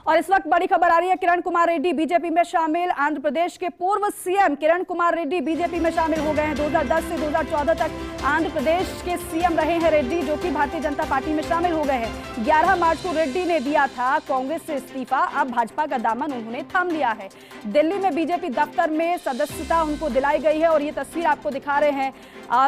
और इस वक्त बड़ी खबर आ रही है, किरण कुमार रेड्डी बीजेपी में शामिल। आंध्र प्रदेश के पूर्व सीएम किरण कुमार रेड्डी बीजेपी में शामिल हो गए हैं। 2010 से 2014 तक आंध्र प्रदेश के सीएम रहे हैं रेड्डी, जो कि भारतीय जनता पार्टी में शामिल हो गए हैं। 11 मार्च को रेड्डी ने दिया था कांग्रेस से इस्तीफा, अब भाजपा का दामन उन्होंने थाम लिया है। दिल्ली में बीजेपी दफ्तर में सदस्यता उनको दिलाई गई है और ये तस्वीर आपको दिखा रहे हैं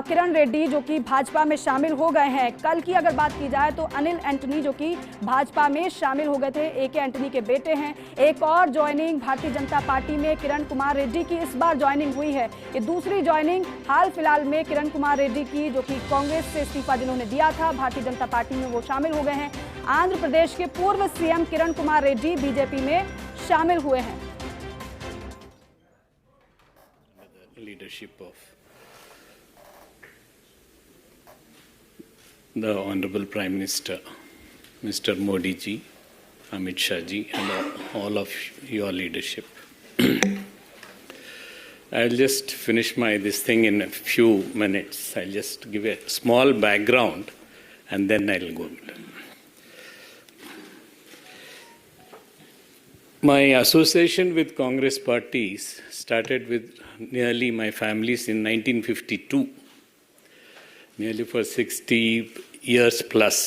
किरण रेड्डी, जो कि भाजपा में शामिल हो गए हैं। कल की अगर बात की जाए तो अनिल एंटनी, जो कि भाजपा में शामिल हो गए थे, ए.के. एंटनी के बेटे हैं। एक और ज्वाइनिंग भारतीय जनता पार्टी में किरण कुमार रेड्डी की इस बार ज्वाइनिंग हुई है। ये दूसरी ज्वाइनिंग हाल फिलहाल में किरण कुमार रेड्डी की, जो कि कांग्रेस से इस्तीफा जिन्होंने दिया था भारतीय जनता पार्टी में, वो शामिल हो गए हैं। आंध्र प्रदेश के पूर्व सीएम किरण कुमार रेड्डी बीजेपी में शामिल हुए हैं। Leadership of the Honorable Prime Minister, Mr. Modi ji, Amit Shah ji, and all of your leadership. I'll just finish this thing in a few minutes. I'll just give a small background and then I'll go. My association with Congress parties started with nearly my families in 1952, nearly for 60 years plus.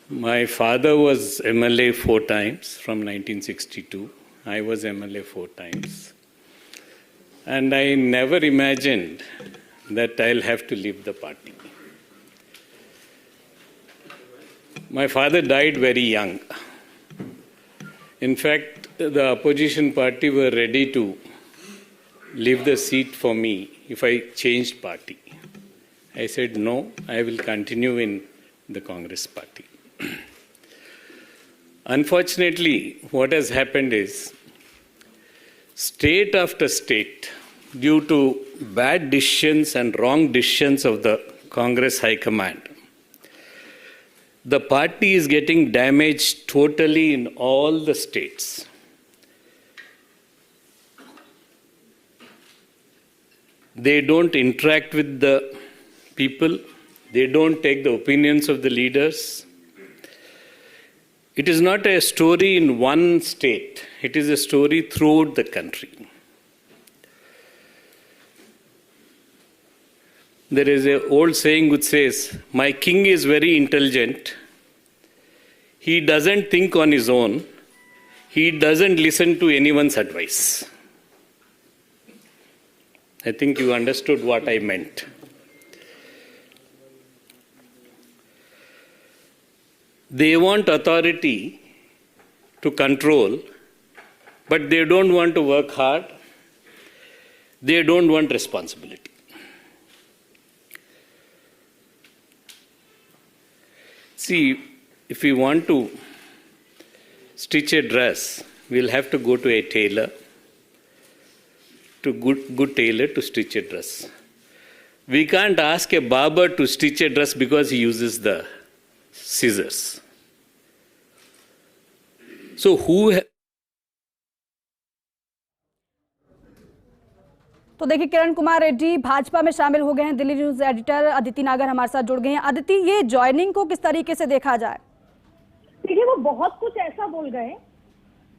My father was MLA 4 times from 1962. I was MLA 4 times. And I never imagined that I'll have to leave the party. My father died very young. In fact, the opposition party were ready to leave the seat for me if I changed party. I said, no, I will continue in the Congress party. Unfortunately, what has happened is, state after state, due to bad decisions and wrong decisions of the Congress High Command, the party is getting damaged totally in all the states. They don't interact with the people. They don't take the opinions of the leaders. It is not a story in one state. It is a story throughout the country. There is an old saying which says, my king is very intelligent. He doesn't think on his own. He doesn't listen to anyone's advice. I think you understood what I meant. They want authority to control, but they don't want to work hard. They don't want responsibility. See, if we want to stitch a dress, we'll have to go to a tailor, to good tailor to stitch a dress. We can't ask a barber to stitch a dress because he uses the scissors. So तो देखिए, किरण कुमार रेड्डी भाजपा में शामिल हो गए हैं। Delhi news editor Aditi नागर हमारे साथ जुड़ गए हैं। अदिति, ये ज्वाइनिंग को किस तरीके से देखा जाए? देखिए, वो बहुत कुछ ऐसा बोल गए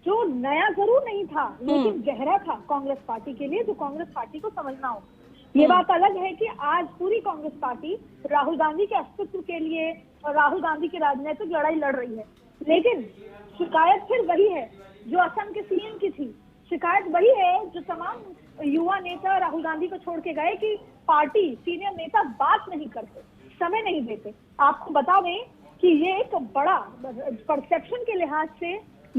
जो नया जरूर नहीं था, लेकिन गहरा था कांग्रेस पार्टी के लिए, जो कांग्रेस पार्टी को समझना होगा। ये बात अलग है कि आज पूरी कांग्रेस पार्टी राहुल गांधी के अस्तित्व के लिए और राहुल गांधी की राजनीतिक लड़ाई लड़ रही है, लेकिन शिकायत फिर वही है जो असम के सीएम की थी। शिकायत वही है जो तमाम युवा नेता राहुल गांधी को छोड़ के गए कि पार्टी सीनियर नेता बात नहीं करते, समय नहीं देते। आपको बता दें कि ये एक बड़ा परसेप्शन के लिहाज से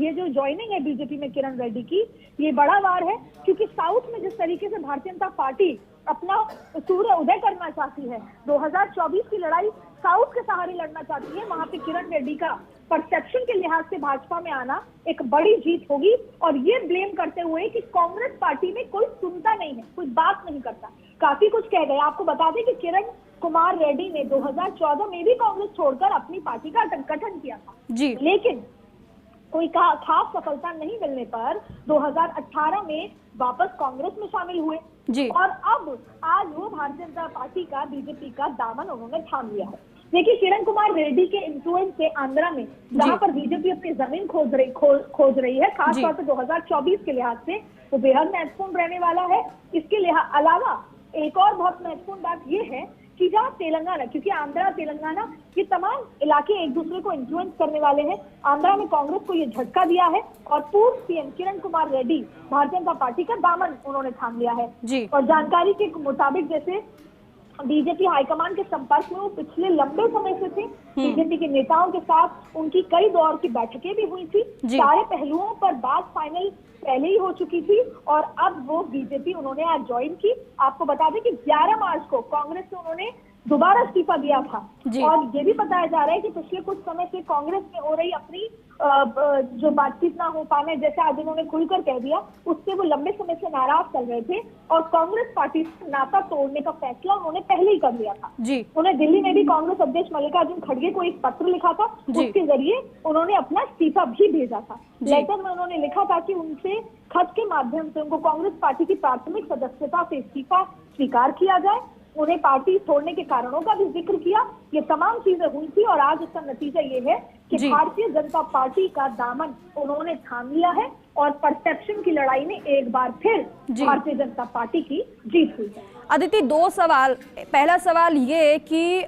ये जो ज्वाइनिंग है बीजेपी में किरण रेड्डी की, ये बड़ा वार है, क्योंकि साउथ में जिस तरीके से भारतीय जनता पार्टी अपना सूर्य उदय करना चाहती है, 2024 की लड़ाई साउथ के सहारे लड़ना चाहती है, वहां पे किरण रेड्डी का परसेप्शन के लिहाज से भाजपा में आना एक बड़ी जीत होगी। और ये ब्लेम करते हुए कि कांग्रेस पार्टी में कोई सुनता नहीं है, कोई बात नहीं करता, काफी कुछ कह गए। आपको बता दें कि किरण कुमार रेड्डी ने 2014 में भी कांग्रेस छोड़कर अपनी पार्टी का गठन किया था जी, लेकिन कोई खास सफलता नहीं मिलने पर 2018 में वापस कांग्रेस में शामिल हुए जी। और अब आज वो भारतीय जनता पार्टी का, बीजेपी का दामन उन्होंने थाम लिया है। देखिए, किरण कुमार रेड्डी के इन्फ्लुएंस से आंध्रा में जहां पर बीजेपी अपनी जमीन खोज रही है, खासतौर पर 2024 के लिहाज से वो बेहद महत्वपूर्ण रहने वाला है। इसके अलावा एक और बहुत महत्वपूर्ण बात यह है कि जहाँ तेलंगाना, क्योंकि आंध्रा तेलंगाना ये तमाम इलाके एक दूसरे को इन्फ्लुएंस करने वाले हैं, आंध्रा में कांग्रेस को ये झटका दिया है और पूर्व सीएम किरण कुमार रेड्डी भारतीय जनता पार्टी का दामन उन्होंने थाम लिया है। और जानकारी के मुताबिक जैसे बीजेपी हाईकमान के संपर्क में वो पिछले लंबे समय से थे, बीजेपी के नेताओं के साथ उनकी कई दौर की बैठकें भी हुई थी, सारे पहलुओं पर बात फाइनल पहले ही हो चुकी थी और अब वो बीजेपी उन्होंने आज ज्वाइन की। आपको बता दें कि 11 मार्च को कांग्रेस से उन्होंने दोबारा इस्तीफा दिया था और ये भी बताया जा रहा है कि पिछले कुछ समय से कांग्रेस में हो रही अपनी जो बातचीत ना हो पाने, जैसे आज उन्होंने खुलकर कह दिया, उससे वो लंबे समय से नाराज चल रहे थे और कांग्रेस पार्टी से नाता तोड़ने का फैसला उन्होंने पहले ही कर लिया था। उन्हें दिल्ली में भी कांग्रेस अध्यक्ष मल्लिकार्जुन खड़गे को एक पत्र लिखा था, उसके जरिए उन्होंने अपना इस्तीफा भी भेजा था। लेटर में उन्होंने लिखा था कि उनसे खत के माध्यम से उनको कांग्रेस पार्टी की प्राथमिक सदस्यता से इस्तीफा स्वीकार किया जाए, उन्हें पार्टी छोड़ने के कारणों का भी जिक्र किया। ये तमाम चीजें हुई थी और आज इसका नतीजा ये है कि भारतीय जनता पार्टी का दामन उन्होंने थाम लिया है और परसेप्शन की लड़ाई में एक बार फिर भारतीय जनता पार्टी की जीत हुई है। अदिति, दो सवाल। पहला सवाल ये कि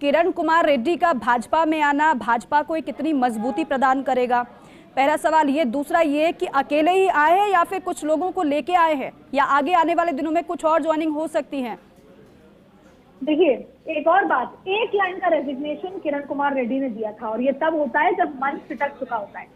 किरण कुमार रेड्डी का भाजपा में आना भाजपा को कितनी मजबूती प्रदान करेगा, पहला सवाल ये। दूसरा ये कि अकेले ही आए हैं या फिर कुछ लोगों को लेके आए हैं या आगे आने वाले दिनों में कुछ और ज्वाइनिंग हो सकती है? देखिए, एक और बात, एक लाइन का रेजिग्नेशन किरण कुमार रेड्डी ने दिया था और ये तब होता है जब मन सिटक चुका होता है।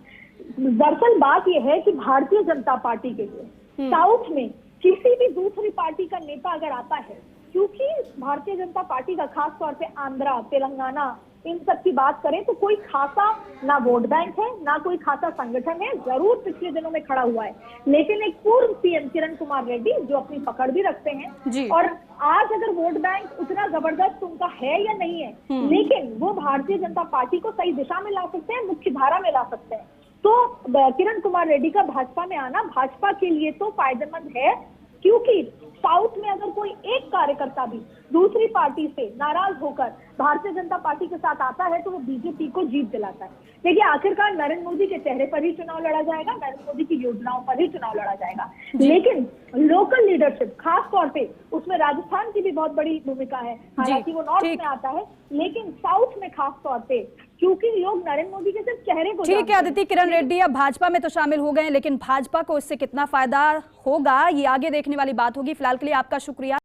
दरअसल बात यह है कि भारतीय जनता पार्टी के लिए साउथ में किसी भी दूसरी पार्टी का नेता अगर आता है, क्योंकि भारतीय जनता पार्टी का खास तौर पे आंध्रा, तेलंगाना, इन सब की बात करें तो कोई खासा ना वोट बैंक है, ना कोई खासा संगठन है, जरूर पिछले दिनों में खड़ा हुआ है, लेकिन एक पूर्व सीएम किरण कुमार रेड्डी जो अपनी पकड़ भी रखते हैं और आज अगर वोट बैंक उतना जबरदस्त उनका है या नहीं है, लेकिन वो भारतीय जनता पार्टी को सही दिशा में ला सकते हैं, मुख्य धारा में ला सकते हैं। तो किरण कुमार रेड्डी का भाजपा में आना भाजपा के लिए तो फायदेमंद है, क्योंकि साउथ में अगर कोई एक कार्यकर्ता भी दूसरी पार्टी से नाराज होकर भारतीय जनता पार्टी के साथ आता है तो वो बीजेपी को जीत दिलाता है। देखिए, आखिरकार नरेंद्र मोदी के चेहरे पर ही चुनाव लड़ा जाएगा, नरेंद्र मोदी की योजनाओं पर ही चुनाव लड़ा जाएगा, लेकिन लोकल लीडरशिप खास तौर पे उसमें राजस्थान की भी बहुत बड़ी भूमिका है, हालांकि वो नॉर्थ में आता है, लेकिन साउथ में खास तौर पे क्योंकि लोग नरेंद्र मोदी के सिर्फ चेहरे को। ठीक है अदिति, किरण रेड्डी अब भाजपा में तो शामिल हो गए, लेकिन भाजपा को इससे कितना फायदा होगा ये आगे देखने वाली बात होगी। फिलहाल के लिए आपका शुक्रिया।